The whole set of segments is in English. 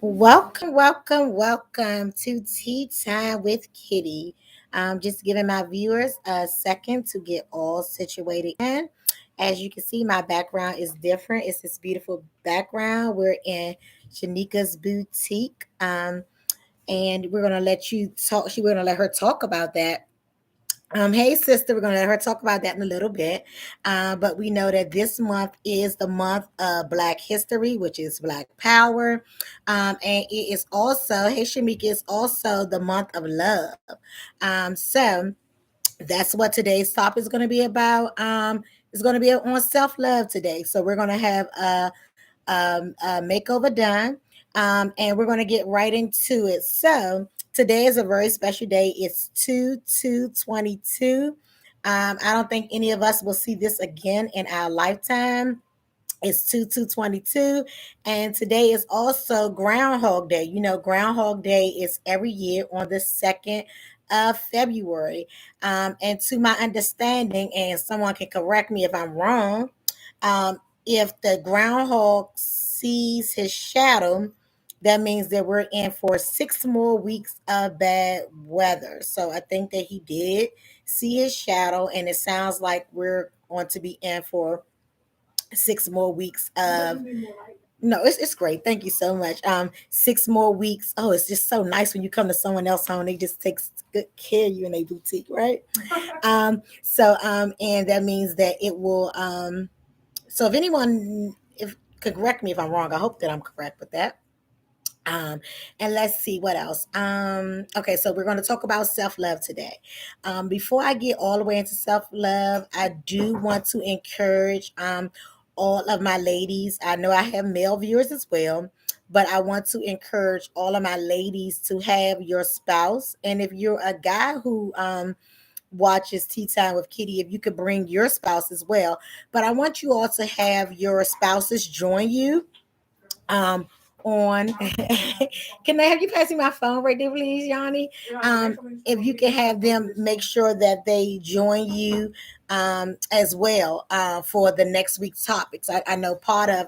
Welcome to Tea Time with Kitty. Just giving my viewers a second to get all situated in. As you can see, my background is different. It's this beautiful background. We're in Shanika's boutique, and we're gonna let you talk. We're gonna let her talk about that. Hey, sister, we're going to let her talk about that in a little bit. But we know that this month is the month of Black History, which is Black Power. And it is also, hey, Shamika, it's also the month of love. So that's what today's topic is going to be about. It's going to be on self love today. So we're going to have a makeover done. And we're going to get right into it. So today is a very special day. It's 2/2/22. I don't think any of us will see this again in our lifetime. It's 2/2/22, and today is also Groundhog Day. You know, Groundhog Day is every year on the 2nd of February. And to my understanding, and someone can correct me if I'm wrong, if the groundhog sees his shadow, that means that we're in for 6 more weeks of bad weather. So I think that he did see his shadow, and it sounds like we're going to be in for 6 more weeks of no, it's great. Thank you so much. 6 more weeks. Oh, it's just so nice when you come to someone else home. They just take good care of you in a boutique, right? And that means that it will. So if anyone if could correct me if I'm wrong, I hope that I'm correct with that. Um, and let's see what else. Okay, so we're going to talk about self love today. Before I get all the way into self love, I do want to encourage all of my ladies. I know I have male viewers as well, but I want to encourage all of my ladies to have your spouse. And if you're a guy who watches Tea Time with Kitty, if you could bring your spouse as well. But I want you all to have your spouses join you um on can I have you passing my phone right there, please, Yanni? If you can have them make sure that they join you as well for the next week's topics. I know part of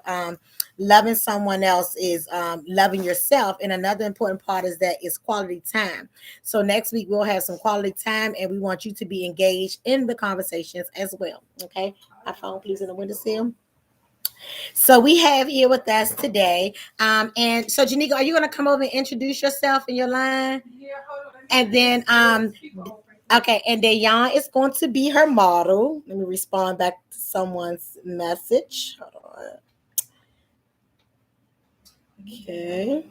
loving someone else is loving yourself, and another important part is that it's quality time. So next week we'll have some quality time, and we want you to be engaged in the conversations as well. Okay, my phone please in the windowsill. So we have here with us today. And so Janika, are you gonna come over and introduce yourself in your line? And then okay, and then Yan is going to be her model. Let me respond back to someone's message. Hold on. Okay.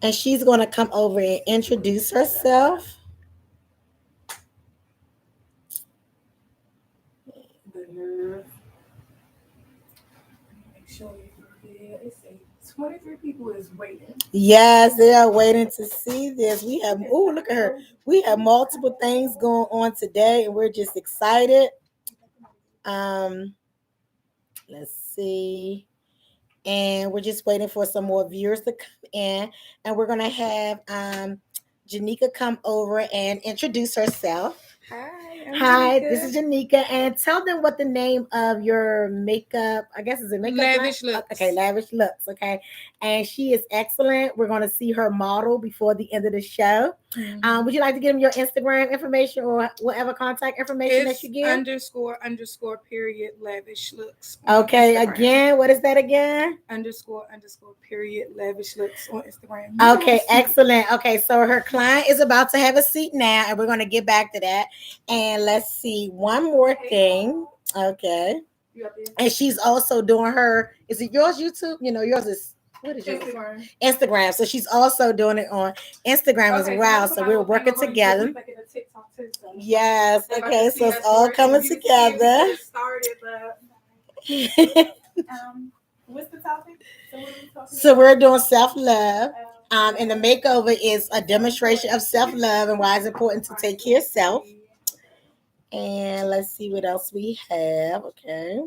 And she's gonna come over and introduce herself. Yes, they are waiting to see this. We have oh look at her. We have multiple things going on today, and we're just excited. Um, let's see. And we're just waiting for some more viewers to come in. And we're gonna have Janika come over and introduce herself. Hi, this is Janika, and tell them what the name of your makeup. I guess is it makeup? Lavish Looks. Okay, Lavish Looks. Okay, and she is excellent. We're going to see her model before the end of the show. Would you like to give them your Instagram information or whatever contact information that It's you give? underscore period lavish looks. Okay, Instagram. again, what is that again? Underscore period lavish looks on Instagram. Okay, excellent. Okay, so her client is about to have a seat now, and we're going to get back to that. And let's see one more thing. Okay, and she's also doing her. Is it yours YouTube? You know, yours is what is yours? Instagram. So she's also doing it on Instagram as well. So we're working together. Yes. Okay. So it's all coming together. What's the topic? So we're doing self love. And the makeover is a demonstration of self love and why it's important to take care of self. And let's see what else we have. Okay.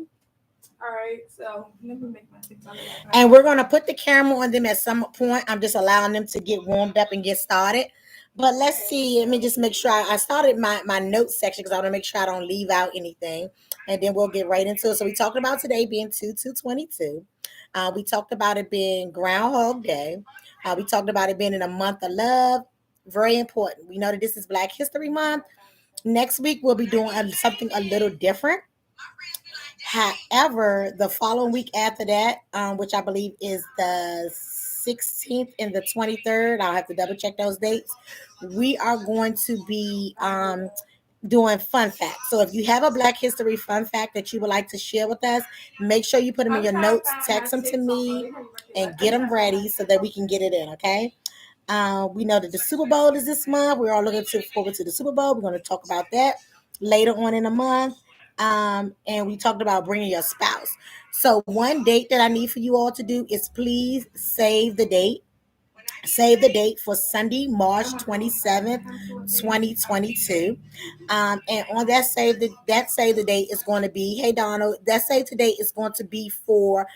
All right, so let me make my TikTok. And we're gonna put the camera on them at some point. I'm just allowing them to get warmed up and get started. But let's see. Let me just make sure I started my notes section because I want to make sure I don't leave out anything. And then we'll get right into it. So we're talking about today being 2/2/22. We talked about it being Groundhog Day. We talked about it being in a month of love. Very important. We know that this is Black History Month. Next week, we'll be doing something a little different. However, the following week after that, which I believe is the 16th and the 23rd, I'll have to double check those dates. We are going to be doing fun facts. So if you have a Black History fun fact that you would like to share with us, make sure you put them in your notes, text them to me, and get them ready so that we can get it in, okay? We know that the Super Bowl is this month. We're all looking forward to the Super Bowl. We're going to talk about that later on in the month. And we talked about bringing your spouse. So, one date that I need for you all to do is please save the date. Save the date for Sunday, March 27th, 2022. And on that save the date is going to be, hey Donald, that save the date is going to be for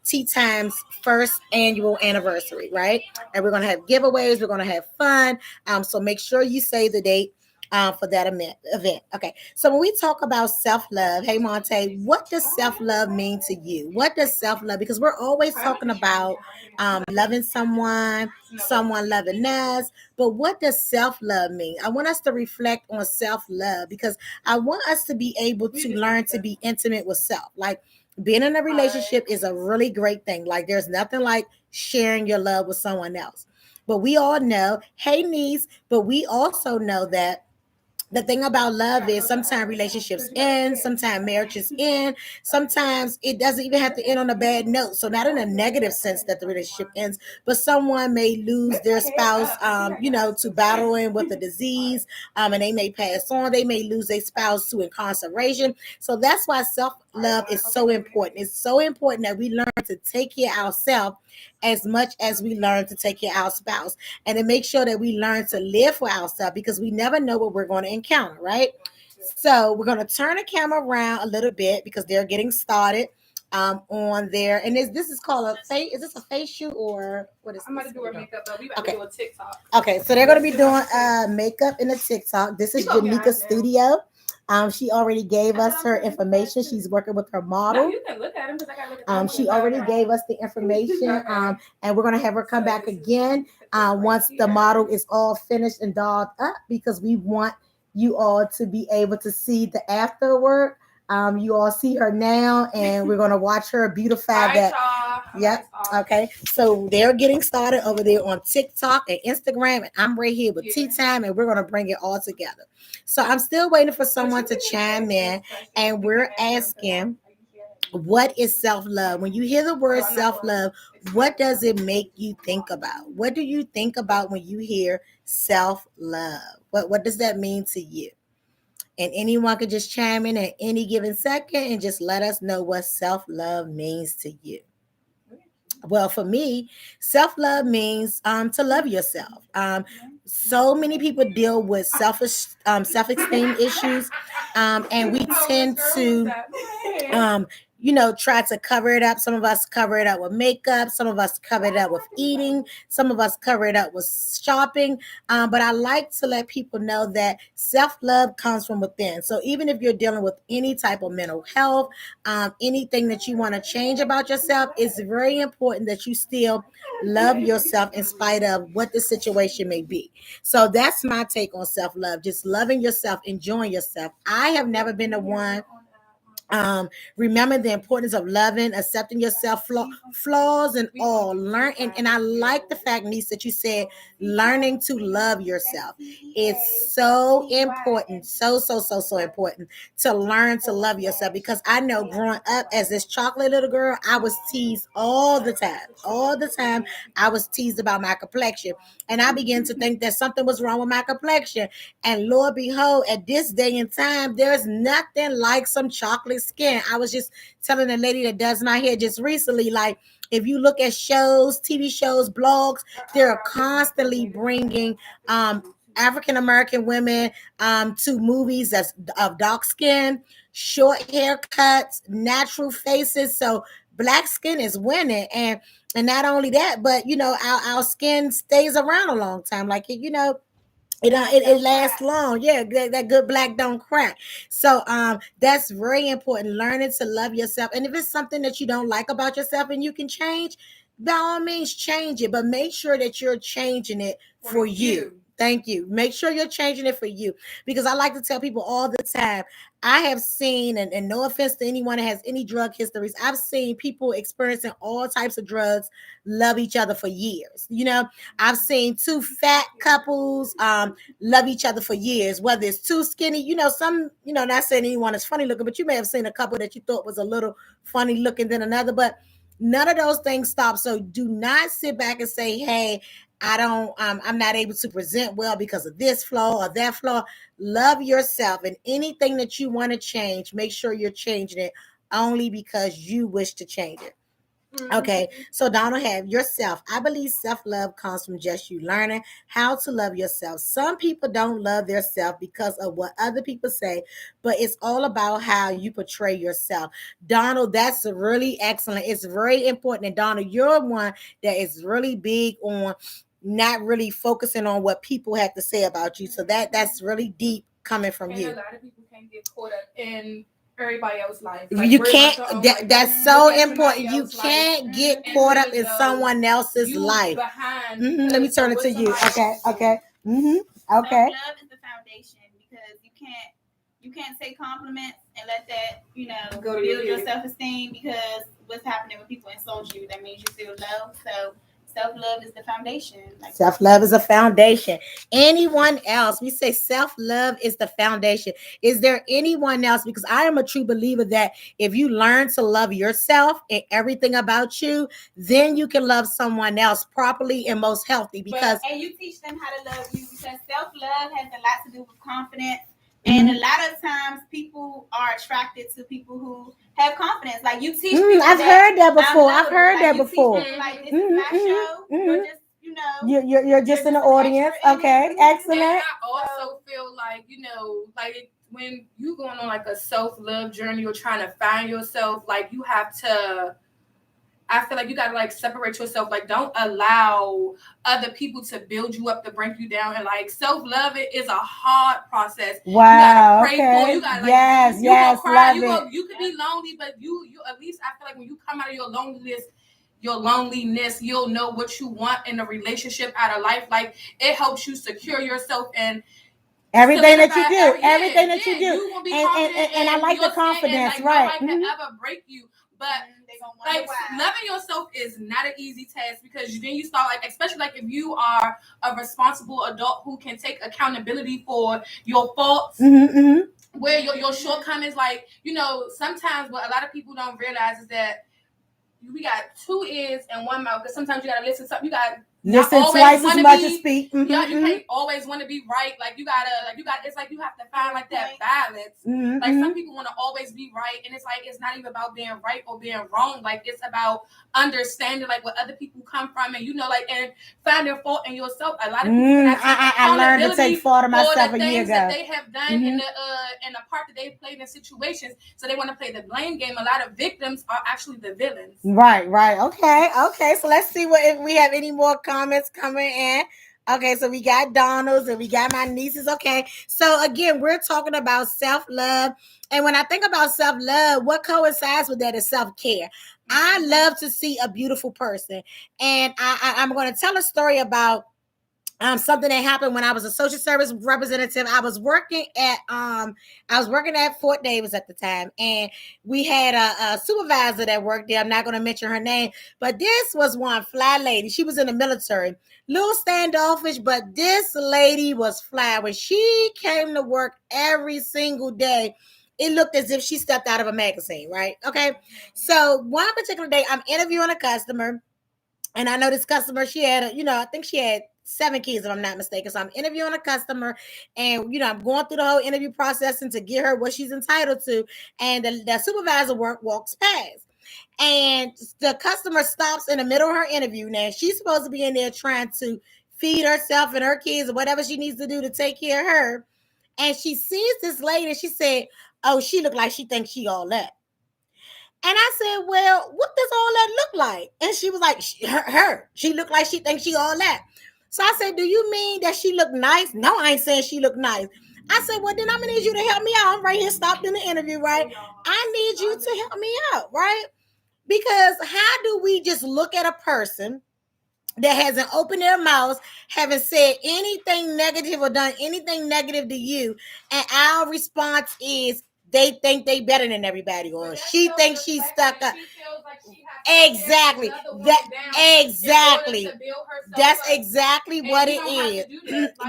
Tea Time's first annual anniversary, right? And we're going to have giveaways, we're going to have fun. So make sure you save the date for that event. Okay. So when we talk about self-love, hey Monte, what does self-love mean to you? What does self-love, because we're always talking about loving someone loving us, but what does self-love mean? I want us to reflect on self-love because I want us to be able to learn to be intimate with self. Like being in a relationship is a really great thing. Like there's nothing like sharing your love with someone else. But we all know, hey niece, but we also know that the thing about love is sometimes relationships end, sometimes marriages end, sometimes it doesn't even have to end on a bad note. So not in a negative sense that the relationship ends, but someone may lose their spouse, to battling with a disease, and they may pass on. They may lose their spouse to incarceration. So that's why self love is so important. It's so important that we learn to take care of ourselves as much as we learn to take care of our spouse, and to make sure that we learn to live for ourselves because we never know what we're going to encounter, right? So we're going to turn the camera around a little bit because they're getting started on there. And this is called a face. Is this a face shoot or what is? I'm about to do her makeup though. We about to do a TikTok. Okay, so they're going to be doing makeup in a TikTok. This is Janika Studio. She already gave us her information. She's working with her model. No, you can look at him because I got to look at him. She already gave us the information, and we're going to have her come back again once the model is all finished and dolled up because we want you all to be able to see the afterward. You all see her now, and we're going to watch her beautify that. Yep. Okay. So they're getting started over there on TikTok and Instagram, and I'm right here with Tea Time, and we're going to bring it all together. So I'm still waiting for someone to chime in, and we're asking, what is self-love? When you hear the word self-love, what does it make you think about? What do you think about when you hear self-love? What does that mean to you? And anyone can just chime in at any given second and just let us know what self-love means to you. Well, for me, self-love means to love yourself. So many people deal with self-esteem issues, and we tend to try to cover it up. Some of us cover it up with makeup. Some of us cover it up with eating. Some of us cover it up with shopping. But I like to let people know that self-love comes from within. So even if you're dealing with any type of mental health, anything that you want to change about yourself, it's very important that you still love yourself in spite of what the situation may be. So that's my take on self-love. Just loving yourself, enjoying yourself. I have never been the one. Remember the importance of loving, accepting yourself, flaws and all. Learn, and I like the fact, niece, that you said learning to love yourself. It's so important, so important to learn to love yourself, because I know growing up as this chocolate little girl, I was teased all the time. I was teased about my complexion, and I began to think that something was wrong with my complexion. And Lord behold, at this day and time, there's nothing like some chocolate skin. I was just telling a lady that does my hair just recently, like, if you look at shows, TV shows, blogs, they're constantly bringing African American women to movies that's of dark skin, short haircuts, natural faces. So black skin is winning, and not only that, but our skin stays around a long time. Like It lasts long. Yeah, that good black don't crack. So that's very important. Learning to love yourself. And if it's something that you don't like about yourself and you can change, by all means change it. But make sure that you're changing it for you. Thank you. Make sure you're changing it for you. Because I like to tell people all the time, I have seen, and no offense to anyone that has any drug histories, I've seen people experiencing all types of drugs love each other for years. I've seen two fat couples love each other for years, whether it's too skinny, not saying anyone is funny looking, but you may have seen a couple that you thought was a little funny looking than another, but none of those things stop. So do not sit back and say, hey, I'm not able to present well because of this flaw or that flaw. Love yourself, and anything that you want to change, make sure you're changing it only because you wish to change it. Okay, so Donald, have yourself. I believe self-love comes from just you learning how to love yourself. Some people don't love their self because of what other people say, but it's all about how you portray yourself. Donald, that's really excellent. It's very important. And Donald, you're one that is really big on not really focusing on what people have to say about you. So that's really deep coming from you. A lot of people can't get caught up in everybody else's life. You can't. That's so important. You can't get caught up in someone else's life. Let me turn it to you. Okay. Okay. Okay. Love is the foundation, because you can't say compliments and let that build your self-esteem, because what's happening when people insult you, that means you feel low. So self-love is the foundation. Self-love is a foundation. Anyone else? We say self-love is the foundation. Is there anyone else? Because I am a true believer that if you learn to love yourself and everything about you, then you can love someone else properly and most healthy. And you teach them how to love you, because self-love has a lot to do with confidence. And a lot of times people are attracted to people who have confidence. Like, you teach people. I've heard that before. Like, this is my show. You're just, you're just in the audience. Okay, excellent. And I also feel like, like when you going on like a self-love journey or trying to find yourself, like you have to, I feel like you gotta like separate yourself. Like, don't allow other people to build you up to bring you down. And like, self-love is a hard process. Wow. You gotta pray for. You gotta like, you gonna cry. You could be lonely, but you at least, I feel like when you come out of your loneliness, you'll know what you want in a relationship, out of life. Like, it helps you secure yourself and everything that you do. Everything that you do. You will be and I like the confidence, and, like, right? Nobody can ever break you. But like, loving yourself is not an easy task, because then you start, like, especially like if you are a responsible adult who can take accountability for your faults, where your shortcomings, like, sometimes what a lot of people don't realize is that we got two ears and one mouth, because sometimes you gotta listen to something. You got listen twice as much as speak. You can't always want to be right. Like, you gotta, it's like you have to find like that balance. Like, some people want to always be right, and it's like, it's not even about being right or being wrong. Like, it's about understanding like what other people come from, and and finding fault in yourself. A lot of people I learned to take fault of myself a year ago. That they have done in the part that they played in situations, so they want to play the blame game. A lot of victims are actually the villains. Right. Okay. So let's see if we have any more comments coming in. Okay, so we got Donald's and we got my nieces. Okay, so again, we're talking about self-love. And when I think about self-love, what coincides with that is self-care. I love to see a beautiful person. And I'm going to tell a story about something that happened when I was a social service representative. I was working at Fort Davis at the time, and we had a supervisor that worked there. I'm not going to mention her name, but this was one fly lady. She was in the military, little standoffish, but this lady was fly. When she came to work every single day, it looked as if she stepped out of a magazine, right? Okay, so one particular day, I'm interviewing a customer, and I know this customer, she had, I think she had 7 kids, if I'm not mistaken. So I'm interviewing a customer, and I'm going through the whole interview process and to get her what she's entitled to. And the supervisor walks past, and the customer stops in the middle of her interview. Now she's supposed to be in there trying to feed herself and her kids or whatever she needs to do to take care of her. And she sees this lady, and she said, "Oh, she looked like she thinks she all that." And I said, "Well, what does all that look like?" And she was like, She looked like she thinks she all that." So I said, do you mean that she looked nice? No, I ain't saying she looked nice. I said, well, then I'm gonna need you to help me out. I'm right here, stopped in the interview, right? I need you to help me out, right? Because how do we just look at a person that hasn't opened their mouths, haven't said anything negative or done anything negative to you, and our response is they think they better than everybody, or she thinks she's stuck up. Exactly. Exactly. That's exactly what it is.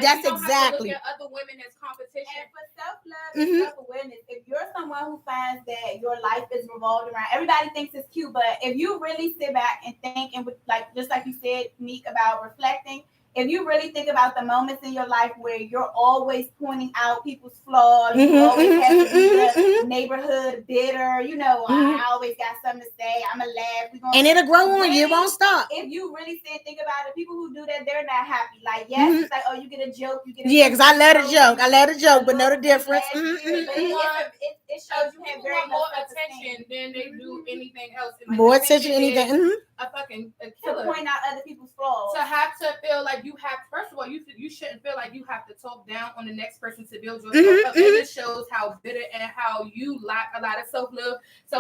That's exactly. Other women as competition. And for self-love and self-awareness, if you're someone who finds that your life is revolved around, everybody thinks it's cute, but if you really sit back and think, and like just like you said, Meek, about reflecting, if you really think about the moments in your life where you're always pointing out people's flaws, you always have to be the neighborhood bitter, I always got something to say, I'm a laugh. And it'll grow on you, it won't stop. If you really think about it, people who do that, they're not happy. Like, yes, it's like, oh, you get a joke, yeah, because I let a joke, but know the difference. It shows you have very more attention than they do anything else. More attention, anything. A killer. To point out other people's flaws. To have to feel like you have, first of all, you shouldn't feel like you have to talk down on the next person to build yourself up. It just shows how bitter and how you lack a lot of self-love.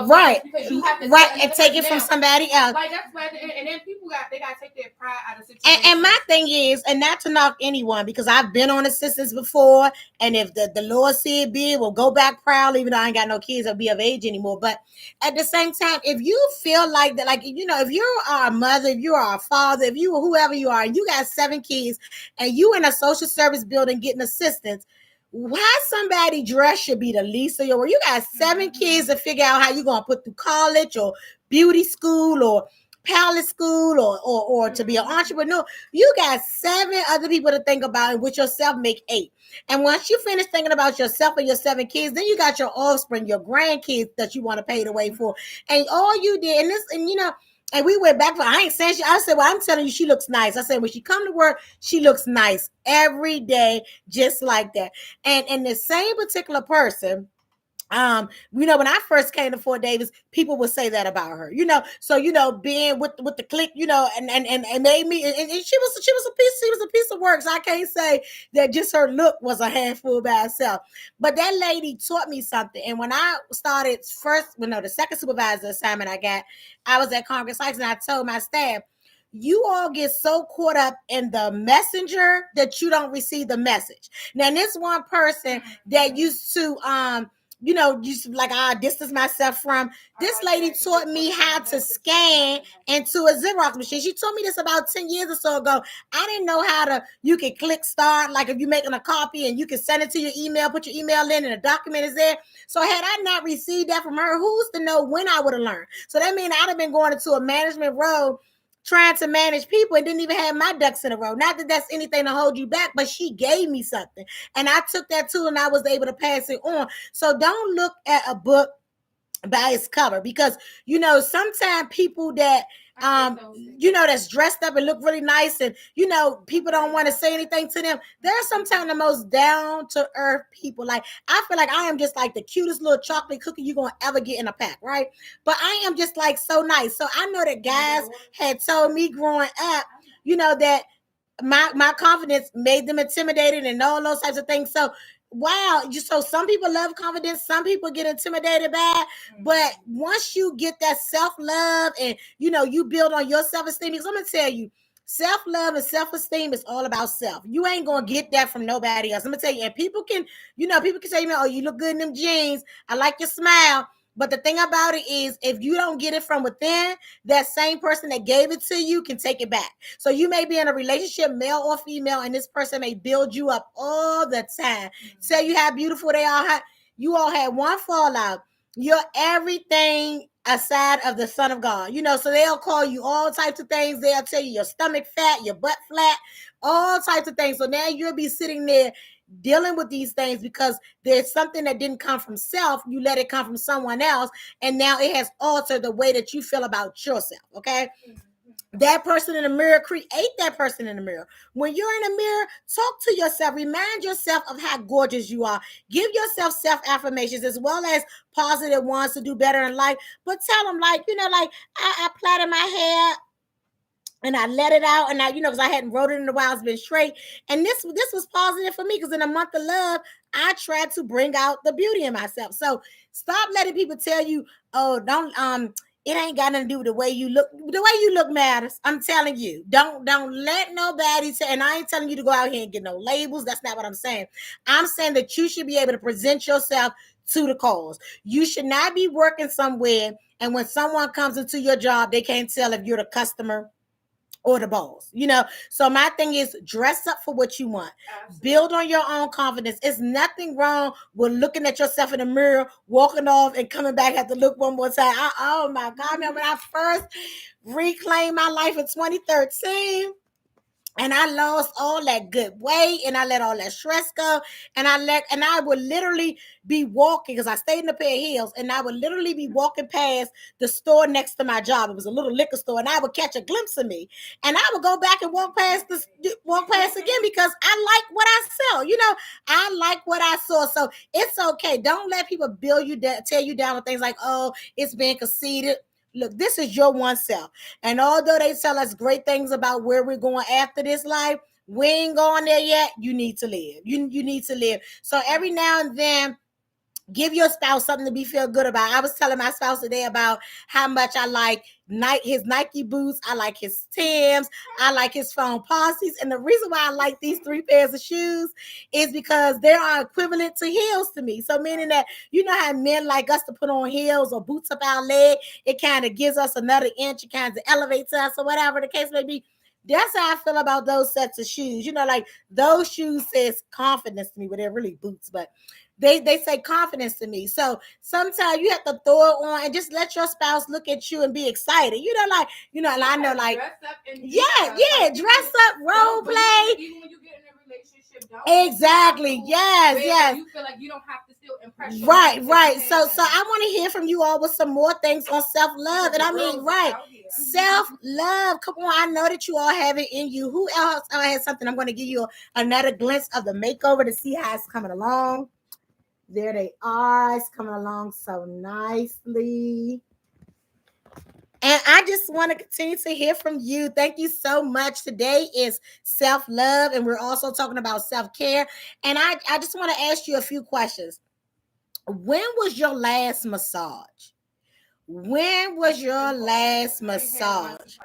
Right. Because you have to and take it from somebody else. Like that's why, and then people they gotta take their pride out of situations. And my thing is, and not to knock anyone, because I've been on assistance before, and if the Lord said be, we'll go back proudly, even though I ain't got no kids or be of age anymore. But at the same time, if you feel like that, like, if you are a mother, if you are a father, if you whoever you are, and you got 7 kids, and you in a social service building getting assistance, why somebody dress should be the least of your work? You got 7 kids to figure out how you're gonna put through college or beauty school or palette school or to be an entrepreneur. You got 7 other people to think about, and with yourself make 8. And once you finish thinking about yourself and your 7 kids, then you got your offspring, your grandkids that you want to pay the way for. And all you did, and we went back. I ain't saying I said, well, I'm telling you, she looks nice. I said, when she come to work, she looks nice every day, just like that. And the same particular person, when I first came to Fort Davis, people would say that about her, so being with the clique, and made me, and she was a piece of work. So I can't say that just her look was a handful by herself, but that lady taught me something. And when I started the second supervisor assignment I got, I was at Congress Heights, and I told my staff, you all get so caught up in the messenger that you don't receive the message. Now, this one person that used to, I distance myself from. This lady taught me how to scan into a Xerox machine. She taught me this about 10 years or so ago. I didn't know you can click start, like if you're making a copy and you can send it to your email, put your email in and the document is there. So had I not received that from her, who's to know when I would have learned? So that means I'd have been going into a management role trying to manage people and didn't even have my ducks in a row. Not that that's anything to hold you back, but she gave me something. And I took that too, and I was able to pass it on. So don't look at a book by its cover, because, sometimes people that, that's dressed up and look really nice, and, people don't want to say anything to them. They're sometimes the most down to earth people. Like, I feel like I am just like the cutest little chocolate cookie you're going to ever get in a pack, right? But I am just like so nice. So I know that guys had told me growing up, that my confidence made them intimidated and all those types of things. So wow, so some people love confidence, some people get intimidated by it, but once you get that self-love and you build on your self-esteem, because I'm gonna tell you, self-love and self-esteem is all about self. You ain't gonna get that from nobody else. I'm gonna tell you, and people can say, oh, you look good in them jeans, I like your smile. But the thing about it is, if you don't get it from within, that same person that gave it to you can take it back. So you may be in a relationship, male or female, and this person may build you up all the time. Tell you how beautiful they are. You all had one fallout. You're everything aside of the Son of God. So they'll call you all types of things. They'll tell you your stomach fat, your butt flat, all types of things. So now you'll be sitting there dealing with these things because there's something that didn't come from self. You let it come from someone else, and now it has altered the way that you feel about yourself. Okay. That person in the mirror, create that person in the mirror. When you're in the mirror, talk to yourself. Remind yourself of how gorgeous you are. Give yourself self-affirmations as well as positive ones to do better in life. But tell them, I plaited my hair and I let it out, and I, because I hadn't wrote it in a while, it's been straight. And this was positive for me because in a month of love, I tried to bring out the beauty in myself. So stop letting people tell you, oh, don't it ain't got nothing to do with the way you look. The way you look matters. I'm telling you. Don't let nobody say, and I ain't telling you to go out here and get no labels. That's not what I'm saying. I'm saying that you should be able to present yourself to the cause. You should not be working somewhere, and when someone comes into your job, they can't tell if you're the customer or the boss. So my thing is, dress up for what you want. Absolutely. Build on your own confidence. It's nothing wrong with looking at yourself in the mirror, walking off and coming back, have to look one more time. Oh my God, man, when I first reclaimed my life in 2013, and I lost all that good weight, and I let all that stress go, and I would literally be walking, because I stayed in a pair of heels, and I would literally be walking past the store next to my job. It was a little liquor store, and I would catch a glimpse of me, and I would go back and walk past again, because I like what I sell. I like what I saw. So it's okay. Don't let people build you down, tear you down with things like, oh, it's being conceited. Look, this is your one self. And although they tell us great things about where we're going after this life, we ain't going there yet. You need to live. You need to live. So every now and then, give your spouse something to be feel good about. I was telling my spouse today about how much I like his Nike boots. I like his Timbs. I like his phone posses. And the reason why I like these 3 pairs of shoes is because they are equivalent to heels to me. So meaning that, how men like us to put on heels or boots up our leg, it kind of gives us another inch. It kind of elevates us, or whatever the case may be. That's how I feel about those sets of shoes. Like those shoes says confidence to me, but they're really boots, but they say confidence to me. So sometimes you have to throw it on and just let your spouse look at you and be excited. And I know, like, dress up, dress up, role play. Even when you get in a relationship, exactly. Yes. You feel like you don't have to still impress. Right. So I want to hear from you all with some more things on self-love. And I mean, right. Self-love. Come on, I know that you all have it in you. Who else has something? I'm going to give you another glimpse of the makeover to see how it's coming along. There they are. It's coming along so nicely. And I just want to continue to hear from you. Thank you so much. Today is self-love, and we're also talking about self-care. And I just want to ask you a few questions. When was your last massage? When was your last massage?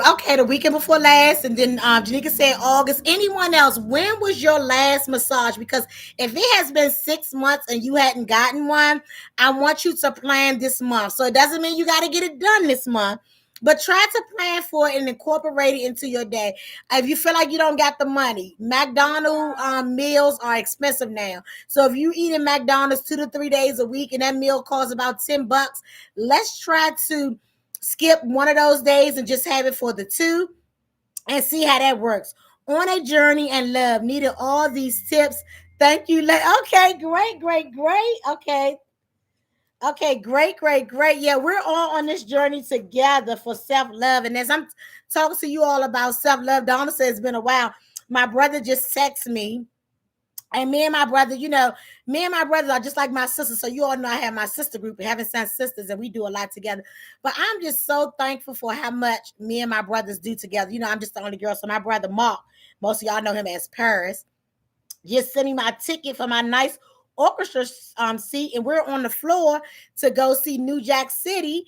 Okay, the weekend before last, and then Janika said August. Anyone else? When was your last massage? Because if it has been 6 months and you hadn't gotten one, I want you to plan this month. So it doesn't mean you got to get it done this month, but try to plan for it and incorporate it into your day. If you feel like you don't got the money, McDonald's meals are expensive now. So if you eat in McDonald's 2 to 3 days a week and that meal costs about $10, let's try to skip one of those days and just have it for the 2 and see how that works. On a journey and love, needed all these tips. Thank you. Okay, great. Okay, great. Yeah, we're all on this journey together for self-love. And as I'm talking to you all about self-love, Donna says it's been a while. My brother just texted me. And me and my brother are just like my sister. So you all know I have my sister group, Heaven Sent Sisters, and we do a lot together. But I'm just so thankful for how much me and my brothers do together. I'm just the only girl. So my brother Mark, most of y'all know him as Paris, just sent me my ticket for my nice orchestra seat, and we're on the floor to go see New Jack City.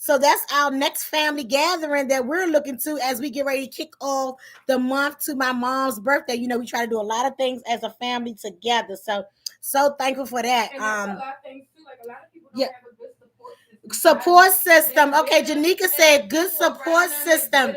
So that's our next family gathering that we're looking to as we get ready to kick off the month to my mom's birthday. We try to do a lot of things as a family together. So thankful for that. And a lot of things too. Like a lot of people don't have a good support system. Okay, Janika said good support system.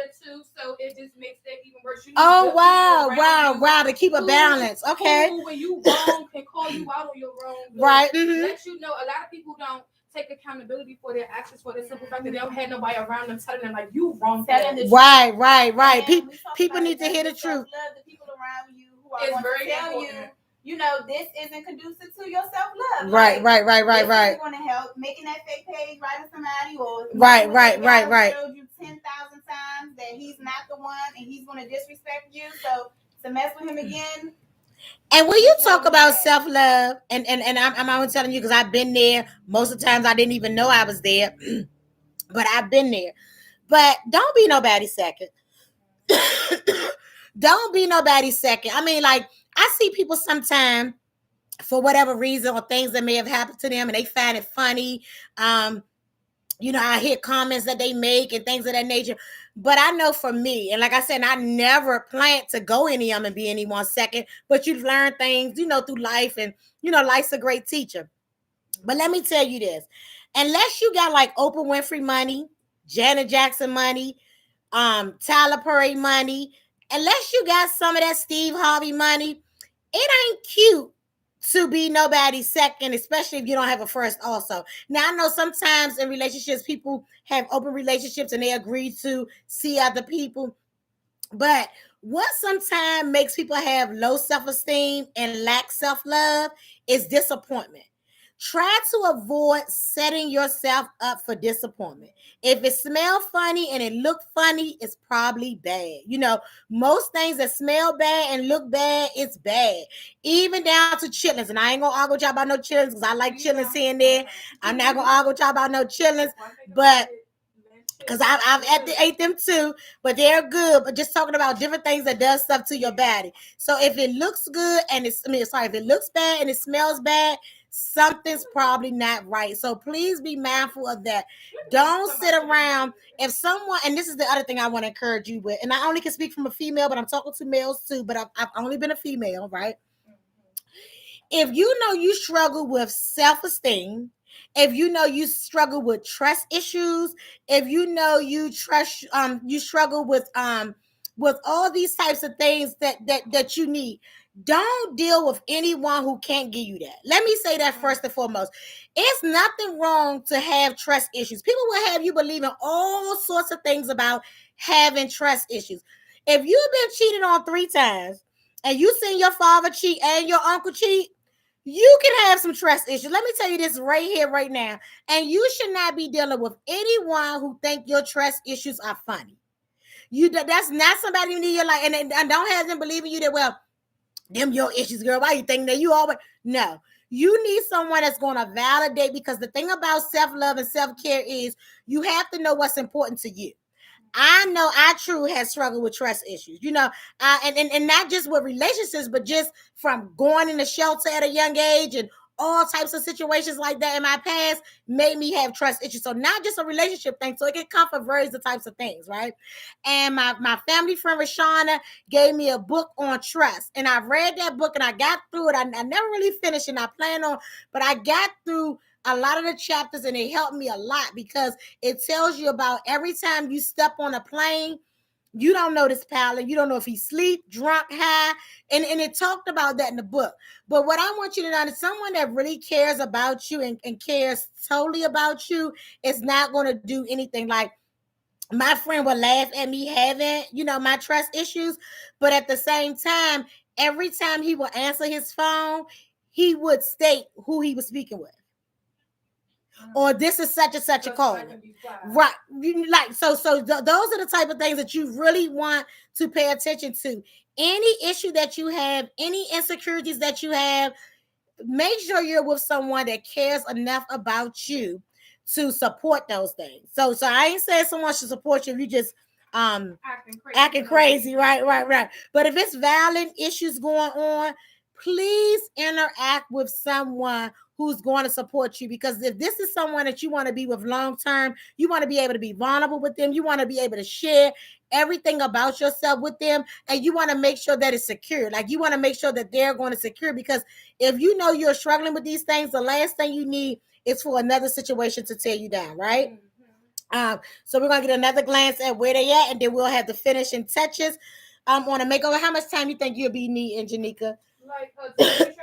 So it just makes that even worse. Oh wow! To keep a balance. Okay. Who, when you wrong, can call you out on your wrong. Right. Let you know. A lot of people don't take accountability for their actions, for the simple fact that they don't have nobody around them telling them like you wrong. Right. People need to hear the truth. Love the people around you who are going to tell you, this isn't conducive to your self-love. Right. This is going to help making that fake page right to somebody, or right. Showed you 10,000 times that he's not the one and he's going to disrespect you. So to mess with him again. And when you talk about self-love, and I'm always telling you because I've been there. Most of the times I didn't even know I was there. but I've been there. But don't be nobody's second. Don't be nobody's second. I mean, like, I see people sometimes for whatever reason or things that may have happened to them and they find it funny. I hear comments that they make and things of that nature. But I know for me, and like I said, I never planned to go any of them and be anyone's second, but you've learned things, through life, and life's a great teacher. But let me tell you this, unless you got like Oprah Winfrey money, Janet Jackson money, Tyler Perry money, unless you got some of that Steve Harvey money, it ain't cute to be nobody's second, especially if you don't have a first also. Now, I know sometimes in relationships, people have open relationships and they agree to see other people. But what sometimes makes people have low self-esteem and lack self-love is disappointment. Try to avoid setting yourself up for disappointment. If it smells funny and it look funny, it's probably bad. Most things that smell bad and look bad, it's bad. Even down to chitlins. And I ain't gonna argue with y'all about no chitlins because I like chitlins here and there. I'm not gonna argue with y'all about no chitlins, but because I've ate them too, but they're good. But just talking about different things that does stuff to your body. So if it looks good and if it looks bad and it smells bad, something's probably not right. So please be mindful of that. Don't sit around. If someone, and this is the other thing I want to encourage you with, and I only can speak from a female, but I'm talking to males too, but I've only been a female, right? If you know you struggle with self-esteem, if you know you struggle with trust issues, if you know you struggle with all these types of things that you need, don't deal with anyone who can't give you that. Let me say that first and foremost. It's nothing wrong to have trust issues. People will have you believing all sorts of things about having trust issues. If you've been cheated on 3 times and you seen your father cheat and your uncle cheat, you can have some trust issues. Let me tell you this right here, right now. And you should not be dealing with anyone who think your trust issues are funny. That's not somebody you need your life. And don't have them believing you that, well, them your issues, girl. Why you think that you always... No. You need someone that's going to validate, because the thing about self-love and self-care is you have to know what's important to you. I know I true has struggled with trust issues, and not just with relationships, but just from going in the shelter at a young age and all types of situations like that in my past made me have trust issues. So not just a relationship thing. So it can come from various types of things, right? And my family friend Rashana gave me a book on trust. And I read that book and I got through it. I never really finished and I plan on, but I got through a lot of the chapters and it helped me a lot because it tells you about every time you step on a plane, you don't know this pilot. You don't know if he's asleep, drunk, high. And it talked about that in the book. But what I want you to know is someone that really cares about you and cares totally about you is not going to do anything. Like, my friend would laugh at me having, my trust issues. But at the same time, every time he would answer his phone, he would state who he was speaking with. Or this is such and such a call. Right. Those are the type of things that you really want to pay attention to. Any issue that you have, any insecurities that you have, make sure you're with someone that cares enough about you to support those things. So I ain't saying someone should support you if you just acting crazy. Right. But if it's valid issues going on, please interact with someone who's going to support you, because if this is someone that you want to be with long term, you want to be able to be vulnerable with them. You want to be able to share everything about yourself with them, and you want to make sure that it's secure. Like, you want to make sure that they're going to secure, because if you know you're struggling with these things, the last thing you need is for another situation to tear you down, right? So we're going to get another glance at where they at, and then we'll have the finishing touches on a makeover. How much time you think you'll be needing, Janika? Like a picture?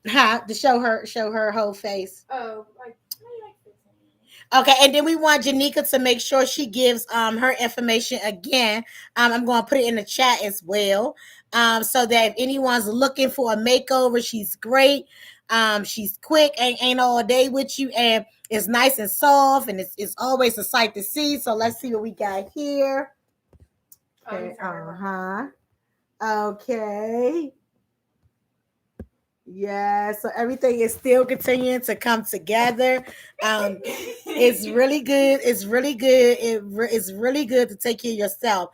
To show her whole face. Oh, like maybe 15 minutes. Okay, and then we want Janika to make sure she gives her information again. I'm going to put it in the chat as well, so that if anyone's looking for a makeover, she's great. She's quick, ain't all day with you, and it's nice and soft, and it's always a sight to see. So let's see what we got here. Okay. Okay. Yeah, so everything is still continuing to come together. It's really good. It's really good. It's really good to take care of yourself.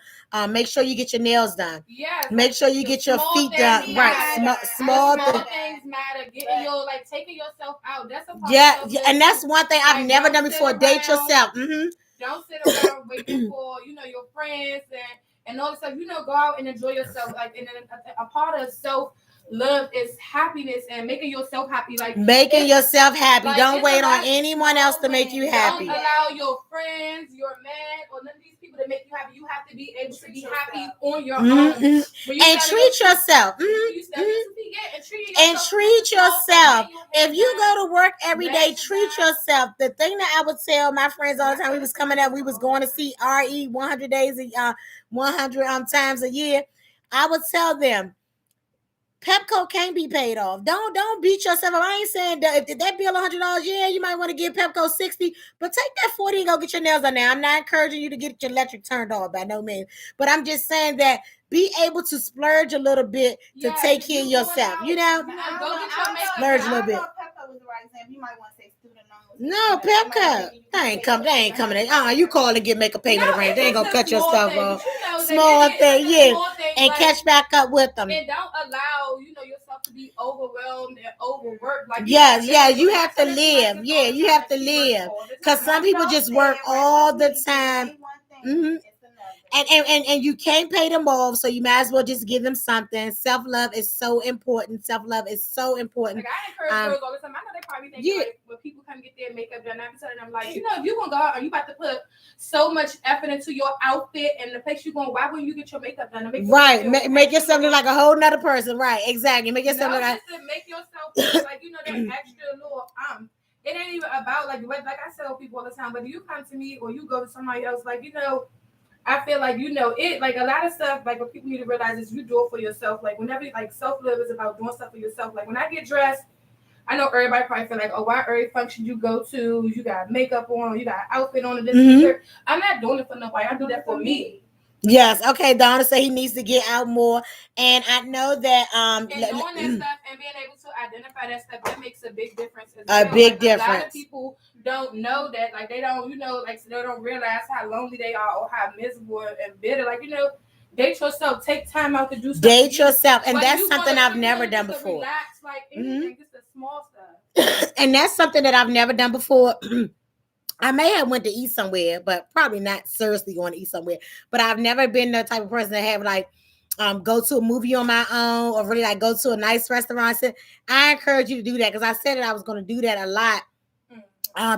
Make sure you get your nails done. Yes. Make sure you get your feet done. Right. Small things matter. Getting your taking yourself out. That's a part yeah, of yeah, and that's one thing I've Like, never don't done sit before. Date around. yourself. Don't sit around waiting for your friends and all this stuff. Go out and enjoy yourself. Like, and then a part of self love is happiness and making yourself happy. Like, Making yourself happy. like, Don't it's wait a on lot- anyone else to make you happy. Don't allow your friends, your man, or none of these people to make you happy. You have to be able to be happy on your own. When you And stand treat yourself. you stand on your feet, yeah, And treat yourself. If you go to work every day, treat yourself. The thing that I would tell my friends all the time, we was coming up, we was going to see RE 100 days, 100 times a year. I would tell them, Pepco can't be paid off. Don't beat yourself up. I ain't saying that if that bill $100, yeah, you might want to give Pepco 60, but take that 40 and go get your nails done now. I'm not encouraging you to get your electric turned off by no means, but I'm just saying that be able to splurge a little bit to take care of yourself. Go get your makeup. Splurge a little bit. Pepco was the right example. You might want to say student loans. No, Pepco. They ain't coming in. You call and get make a payment arrangement. They ain't gonna cut your stuff off. Small thing, yeah. And catch back up with them. And don't allow, yourself to be overwhelmed and overworked. Like, yeah, you have to live. Yeah, you have to live. Because some people just work all the time. And you can't pay them off, so you might as well just give them something. Self-love is so important. Self-love is so important. Like, I encourage girls all the time. I know they probably think like, when people come get their makeup done, I'm telling them, like, if you're going to go out and you about to put so much effort into your outfit and the place you're going, why wouldn't you get your makeup done? Make yourself look like a whole nother person. Right, exactly. Make yourself look like... to make yourself look like, that extra little, it ain't even about, like I tell people all the time, whether you come to me or you go to somebody else, like, I feel like, it, like, a lot of stuff, like, what people need to realize is you do it for yourself. Like, whenever, like, self-love is about doing stuff for yourself. Like, when I get dressed, I know everybody probably feel like, oh, why every function you go to, you got makeup on, you got outfit on, and this. I'm not doing it for nobody. I do that for me. Yes. Okay. Donna said he needs to get out more, and I know that and doing that stuff and being able to identify that stuff, that makes a big difference. A lot of people don't know that, like, they don't, like, they don't realize how lonely they are or how miserable and bitter. Like, date yourself. Take time out to do stuff. Date yourself, and that's something I've never done before. Relax, like anything, just the small stuff. And that's something that I've never done before. I may have went to eat somewhere, but probably not seriously going to eat somewhere. But I've never been the type of person that have like go to a movie on my own or really like go to a nice restaurant. I encourage you to do that because I said that I was going to do that a lot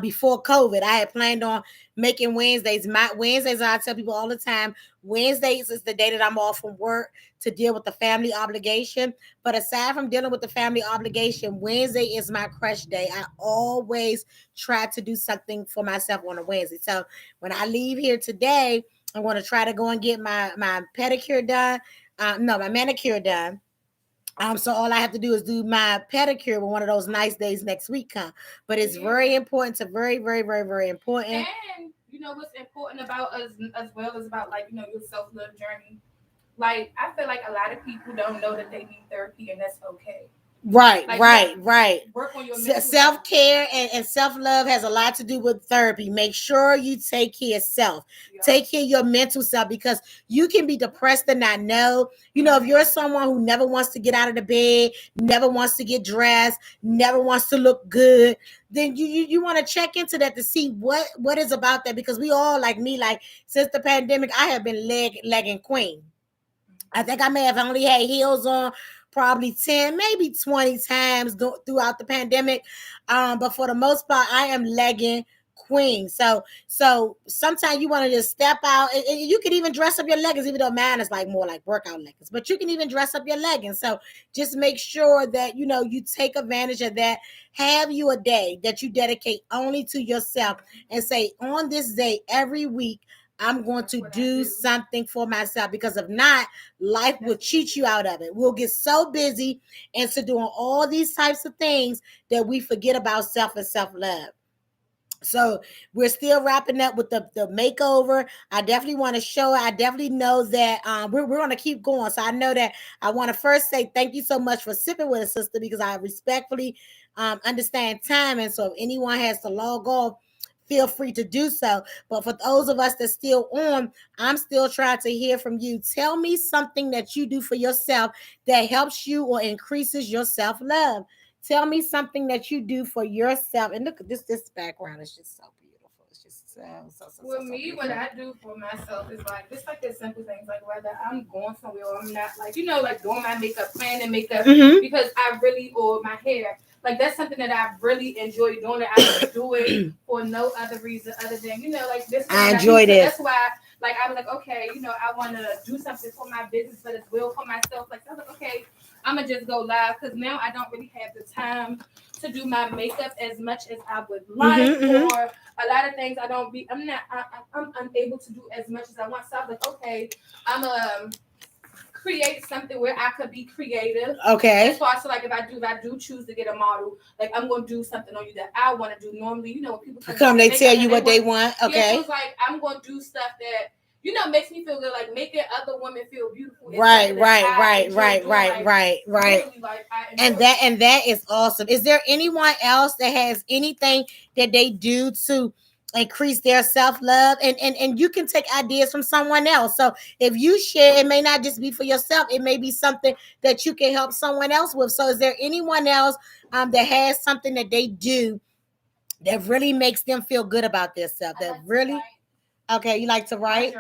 before COVID. I had planned on making Wednesdays. My Wednesdays, I tell people all the time, Wednesdays is the day that I'm off from work to deal with the family obligation. But aside from dealing with the family obligation, Wednesday is my crush day. I always try to do something for myself on a Wednesday. So when I leave here today, I'm going to try to go and get my pedicure done. My manicure done. So all I have to do is do my pedicure with one of those nice days next week come. But it's very important to very, very, very, very important. And what's important about us as well is about like, your self-love journey. Like, I feel like a lot of people don't know that they need therapy, and that's okay. Right. Work on your self-care and self-love has a lot to do with therapy. Make sure you take care of self. Yeah. Take care of your mental self, because you can be depressed and not know. If you're someone who never wants to get out of the bed, never wants to get dressed, never wants to look good, then you want to check into that to see what is about that, because we all, like me, like since the pandemic, I have been legging queen. I think I may have only had heels on probably 10, maybe 20 times throughout the pandemic. But for the most part, I am legging queen. So sometimes you want to just step out, and you can even dress up your leggings, even though mine is like more like workout leggings, but you can even dress up your leggings. So just make sure that, you take advantage of that. Have you a day that you dedicate only to yourself and say, on this day every week, I'm going to do something for myself, because if not, life will cheat you out of it. We'll get so busy into doing all these types of things that we forget about self and self-love. So we're still wrapping up with the makeover. I definitely want to show it. I definitely know that we're going to keep going. So I know that I want to first say thank you so much for sipping with us, sister, because I respectfully understand time. And so if anyone has to log off, feel free to do so. But for those of us that's still on, I'm still trying to hear from you. Tell me something that you do for yourself that helps you or increases your self-love. Tell me something that you do for yourself. And look at this background is just so beautiful. It's just With me, beautiful. what I do for myself is like just like the simple things, like whether I'm going somewhere or I'm not, like like doing my makeup, planning makeup, because I really or my hair. Like that's something that I really enjoy doing. It. I don't do it for no other reason other than like this. I enjoy this. That's why, like I was like, okay, I want to do something for my business, but as well for myself. Like I was like, okay, I'm gonna just go live because now I don't really have the time to do my makeup as much as I would like, or a lot of things I'm unable to do as much as I want. So I was like, okay, I'm create something where I could be creative. Okay. As far as like if I do choose to get a model, like I'm gonna do something on you that I want to do. Normally, when people come they tell you what they want. Okay. Yeah, so it's like I'm gonna do stuff that makes me feel good, like making other women feel beautiful. Right. And that is awesome. Is there anyone else that has anything that they do to increase their self-love? And you can take ideas from someone else. So if you share, it may not just be for yourself, it may be something that you can help someone else with. So is there anyone else that has something that they do that really makes them feel good about themselves? That really okay, you like to write?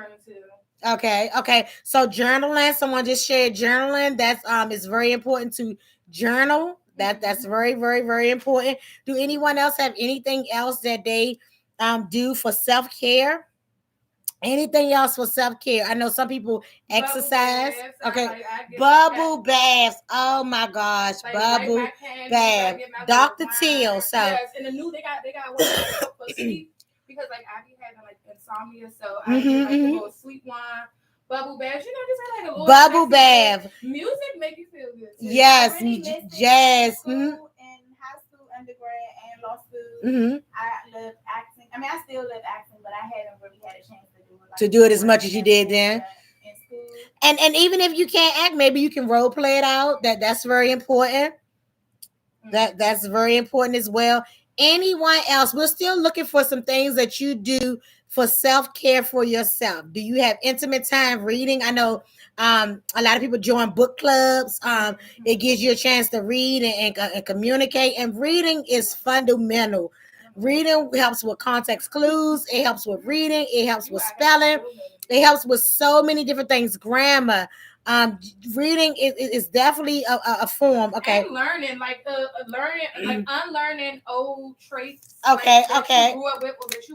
Okay. So journaling, someone just shared journaling. That's it's very important to journal. That's very, very, very important. Do anyone else have anything else that they do for self-care? Anything else for self-care? I know some people exercise. Okay. Bubble baths. Oh my gosh. Bubble bath. Dr. Teal. So yes, and the new they got one for sleep because like I be having like insomnia, so I get like the little sleep wine. Bubble bath, just like a little bubble bath. Music make you feel good. Too. Yes, jazz. In high school, undergrad, and law school, I love acting. I mean, I still love acting, but I haven't really had a chance to do it as much as you did then. And even if you can't act, maybe you can role play it out. That's very important. That's very important as well. Anyone else? We're still looking for some things that you do for self-care for yourself. Do you have intimate time reading? I know a lot of people join book clubs. It gives you a chance to read and communicate. And reading is fundamental. Reading helps with context clues. It helps with reading. It helps with spelling. It helps with so many different things. Grammar. Reading is definitely a form. Okay. And learning, unlearning old traits. Okay. That you grew up with, or that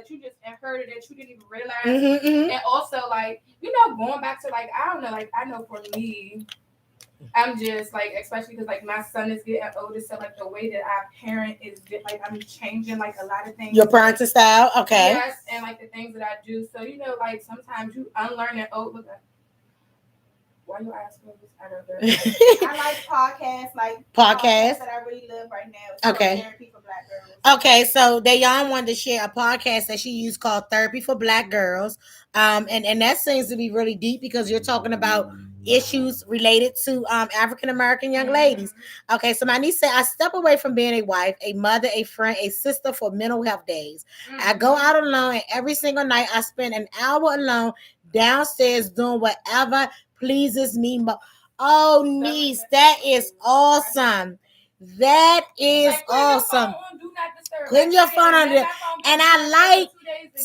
you just inherited that you didn't even realize. And also, going back to I don't know, I know for me, I'm just especially because my son is getting older, so the way that I parent is I'm changing a lot of things. Your parenting style, okay. Yes, and the things that I do. So sometimes you unlearn it. Oh, look at. Why you asking me this? I don't know. I like podcasts that I really love right now. Okay. Therapy for Black Girls. Okay, so Dayon wanted to share a podcast that she used called Therapy for Black Girls. And that seems to be really deep because you're talking about issues related to African American young ladies. Okay, so my niece said, I step away from being a wife, a mother, a friend, a sister for mental health days. I go out alone, and every single night I spend an hour alone downstairs doing whatever pleases me. Oh, niece, that is awesome. That is awesome. Putting your phone on there. And I like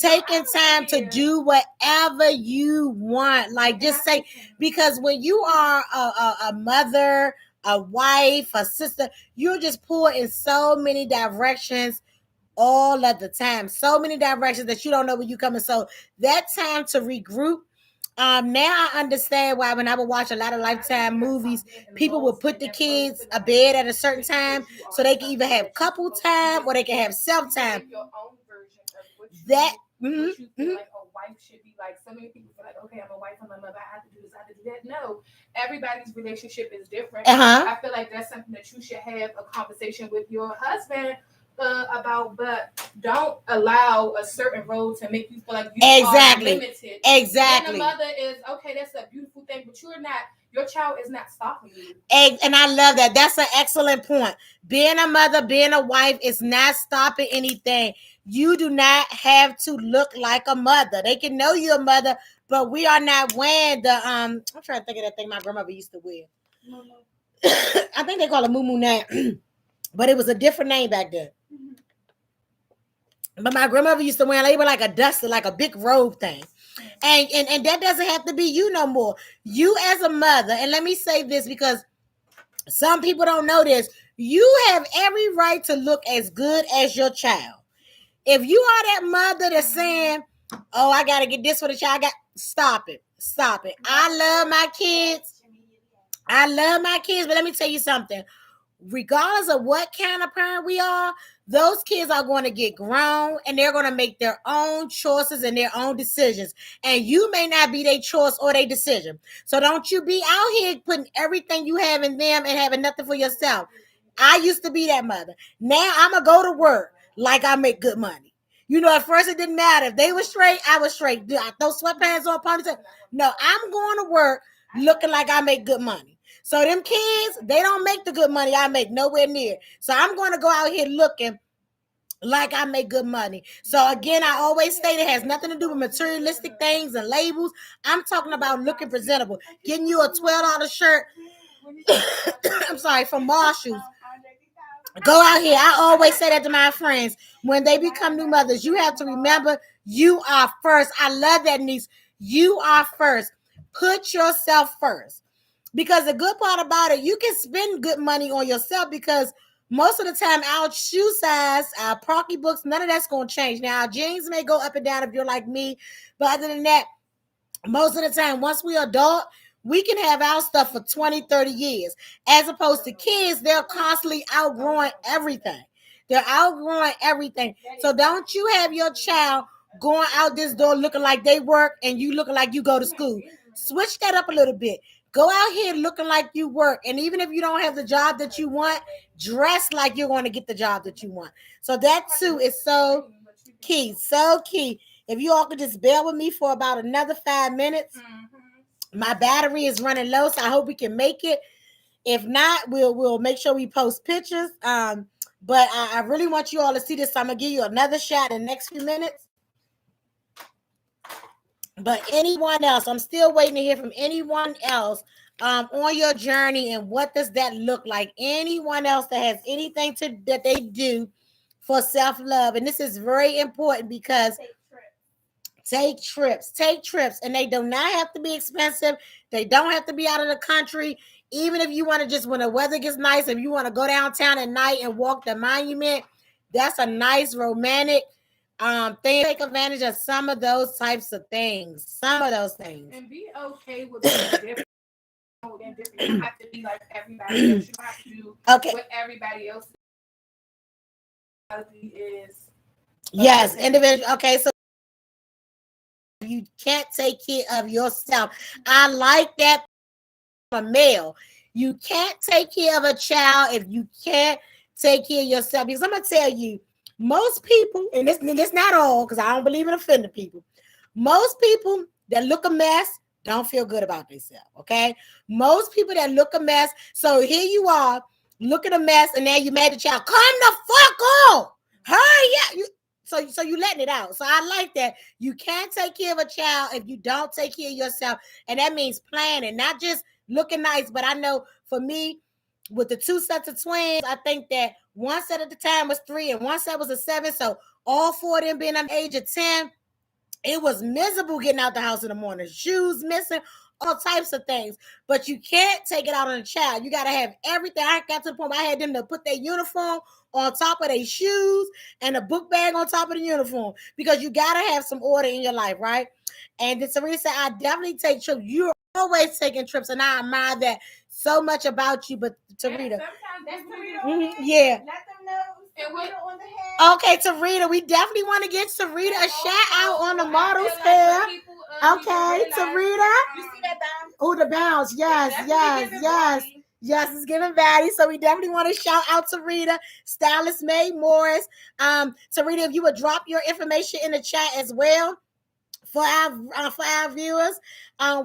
taking time to do whatever you want. Just say, because when you are a mother, a wife, a sister, you're just pulled in so many directions all of the time. So many directions that you don't know where you're coming. So that time to regroup. Now I understand why when I would watch a lot of Lifetime movies, people would put the kids a bed at a certain time so they can either have couple time or they can have self time. That what you feel like a wife should be like. So many people feel like, okay, I'm a wife, I'm a mother, I have to do this, I have to do that. No, everybody's relationship is different. I feel like that's something that you should have a conversation with your husband about. But don't allow a certain role to make you feel like you Exactly. are limited. Exactly. Being a mother is okay. That's a beautiful thing, but you're not. Your child is not stopping you. And I love that. That's an excellent point. Being a mother, being a wife is not stopping anything. You do not have to look like a mother. They can know you're a mother, but we are not wearing the I'm trying to think of that thing my grandmother used to wear. I think they call it moo now, but it was a different name back then. But my grandmother used to wear label like a duster, like a big robe thing. And that doesn't have to be you no more. You as a mother, and let me say this because some people don't know this. You have every right to look as good as your child. If you are that mother that's saying, oh, I got to get this for the child, stop it. Stop it. I love my kids. But let me tell you something. Regardless of what kind of parent we are, those kids are going to get grown and they're going to make their own choices and their own decisions. And you may not be their choice or their decision. So don't you be out here putting everything you have in them and having nothing for yourself. I used to be that mother. Now I'm going to go to work like I make good money. You know, at first it didn't matter. If they were straight, I was straight. I throw sweatpants on, ponytail. No, I'm going to work looking like I make good money. So them kids, they don't make the good money I make, nowhere near. So I'm going to go out here looking like I make good money. So again, I always state it has nothing to do with materialistic things and labels. I'm talking about looking presentable. Getting you a $12 shirt, I'm sorry, from Marshalls. Go out here. I always say that to my friends. When they become new mothers, you have to remember you are first. I love that, niece. You are first. Put yourself first. Because the good part about it, you can spend good money on yourself because most of the time our shoe size, our pocketbooks, none of that's going to change. Now, our jeans may go up and down if you're like me. But other than that, most of the time, once we're adult, we can have our stuff for 20, 30 years. As opposed to kids, they're constantly outgrowing everything. They're outgrowing everything. So don't you have your child going out this door looking like they work and you looking like you go to school. Switch that up a little bit. Go out here looking like you work. And even if you don't have the job that you want, dress like you're going to get the job that you want. So that too is so key. So key. If you all could just bear with me for about another 5 minutes. My battery is running low, so I hope we can make it. If not, we'll make sure we post pictures. But I really want you all to see this. So I'm going to give you another shot in the next few minutes. But anyone else, I'm still waiting to hear from anyone else on your journey and what does that look like? Anyone else that has anything that they do for self-love. And this is very important because take trips, and they do not have to be expensive. They don't have to be out of the country. Even if you want to just, when the weather gets nice, if you want to go downtown at night and walk the monument, that's a nice romantic thing. Take advantage of some of those types of things. Some of those things. And be okay with being different. You don't have to be like everybody else. You don't have to do what everybody else is. Yes, individual. Okay, so you can't take care of yourself. I like that from a male. You can't take care of a child if you can't take care of yourself. Because I'm going to tell you, most people, and this not all, because I don't believe in offending people. Most people that look a mess don't feel good about themselves, okay? Most people that look a mess, so here you are, looking a mess, and now you mad at the child. Come the fuck on! Hurry up! So you letting it out. So I like that. You can't take care of a child if you don't take care of yourself. And that means planning, not just looking nice. But I know for me, with the 2 sets of twins, I think that one set at the time was 3 and one set was a 7. So all 4 of them being under the age of 10, it was miserable getting out the house in the morning. Shoes missing, all types of things. But you can't take it out on a child. You got to have everything. I got to the point where I had them to put their uniform on top of their shoes and a book bag on top of the uniform, because you got to have some order in your life, right? And then Teresa, I definitely take trips. You're always taking trips, and I admire that so much about you. But Tarita, yeah. Let them know. Okay, Tarita, we definitely want to get Tarita a shout out on the model's hair. Okay, Tarita. You see that bounce? Oh, the bounce. Yes. Yes, it's giving baddie. So we definitely want to shout out to Rita, Stylist May Morris. So Rita, if you would drop your information in the chat as well for our viewers.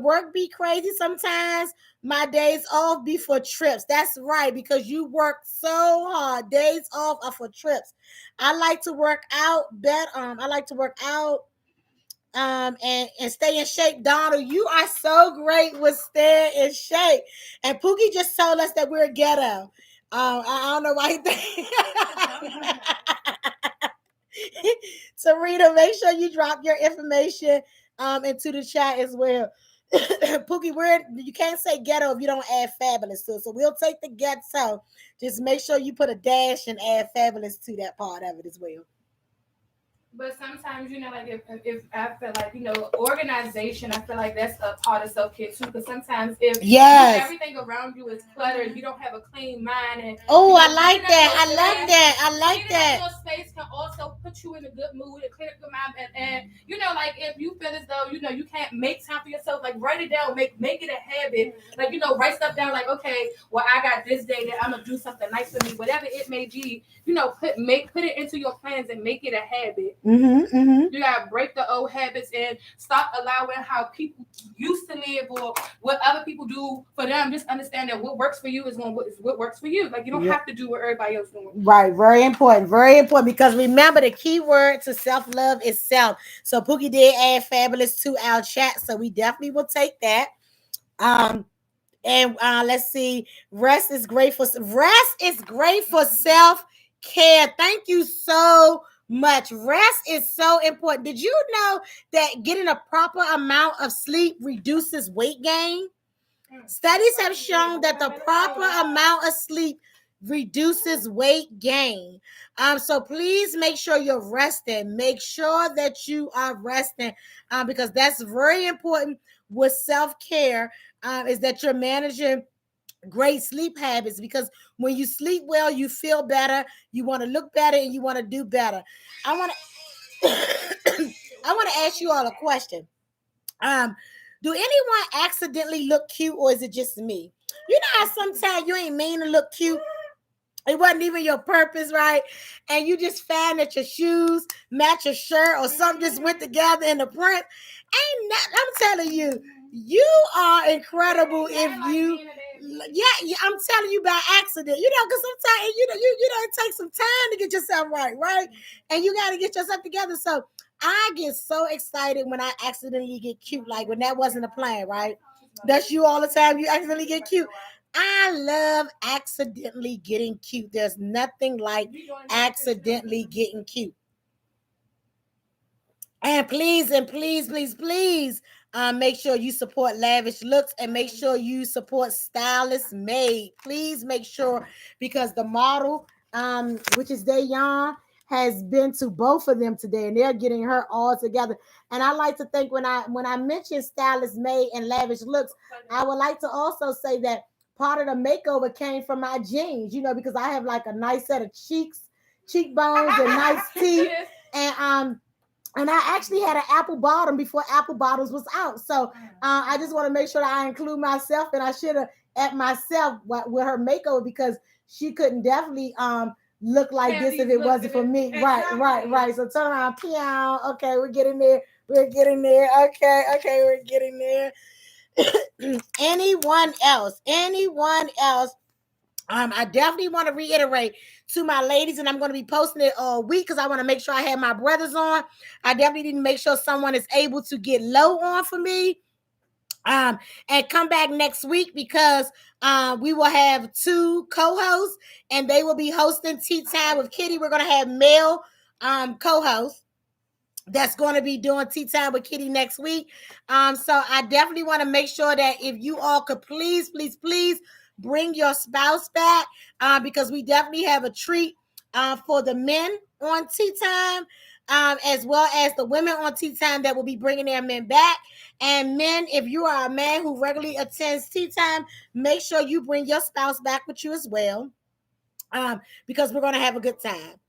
Work be crazy sometimes. My days off be for trips. That's right, because you work so hard. Days off are for trips. I like to work out. I like to work out. And stay in shape. Donald, you are so great with staying in shape. And Pookie just told us that we're ghetto. I don't know why he think. So Rita, make sure you drop your information into the chat as well. Pookie, you can't say ghetto if you don't add fabulous to it. So we'll take the ghetto. Just make sure you put a dash and add fabulous to that part of it as well. But sometimes, like if I feel like, organization, I feel like that's a part of self-care too. Because sometimes if everything around you is cluttered, you don't have a clean mind. And I like that. I like that. Your space can also put you in a good mood and clear up your mind. And like if you feel as though, you can't make time for yourself, like write it down, make it a habit. Like, write stuff down like, okay, well, I got this day that I'm going to do something nice for me, whatever it may be, put it into your plans and make it a habit. You gotta break the old habits and stop allowing how people used to live or what other people do for them. Just understand that what works for you is what works for you. Like, you don't have to do what everybody else doing. Right, very important, because remember the key word to self-love is self. So Pookie did add fabulous to our chat, so we definitely will take that. And let's see, rest is great for self-care. Thank you so much. Rest is so important. Did you know that getting a proper amount of sleep reduces weight gain? Studies have shown that the proper amount of sleep reduces weight gain. So please make sure you're resting. Make sure that you are resting, because that's very important with self-care, is that you're managing great sleep habits, because when you sleep well, you feel better, you want to look better, and you want to do better. I want to ask you all a question. Do anyone accidentally look cute, or is it just me? You know how sometimes you ain't mean to look cute, it wasn't even your purpose, right? And you just find that your shoes match your shirt or something just went together in the print. I'm telling you, you are incredible if you, I'm telling you by accident, because sometimes, it takes some time to get yourself right? And you got to get yourself together. So I get so excited when I accidentally get cute, like when that wasn't a plan, right? That's you all the time. You accidentally get cute. I love accidentally getting cute. There's nothing like accidentally getting cute. And please, make sure you support Lavish Looks and make sure you support Stylist Made. Please make sure, because the model, which is Dayon, has been to both of them today, and they're getting her all together. And I like to think when I mention Stylist Made and Lavish Looks, I would like to also say that part of the makeover came from my jeans, because I have like a nice set of cheekbones and nice teeth. And I actually had an apple bottom before apple bottoms was out. So I just want to make sure that I include myself, and I should have at myself with her makeover, because she couldn't definitely look like this if it wasn't for me. Right. So turn around, pew. Okay, we're getting there. Okay, we're getting there. Anyone else? I definitely want to reiterate to my ladies, and I'm going to be posting it all week because I want to make sure I have my brothers on. I definitely need to make sure someone is able to get low on for me. And come back next week, because we will have 2 co-hosts, and they will be hosting Tea Time with Kitty. We're going to have male co-hosts that's going to be doing Tea Time with Kitty next week. So I definitely want to make sure that if you all could please bring your spouse back, because we definitely have a treat for the men on Tea Time, as well as the women on Tea Time that will be bringing their men back. And men, if you are a man who regularly attends Tea Time, make sure you bring your spouse back with you as well, because we're going to have a good time.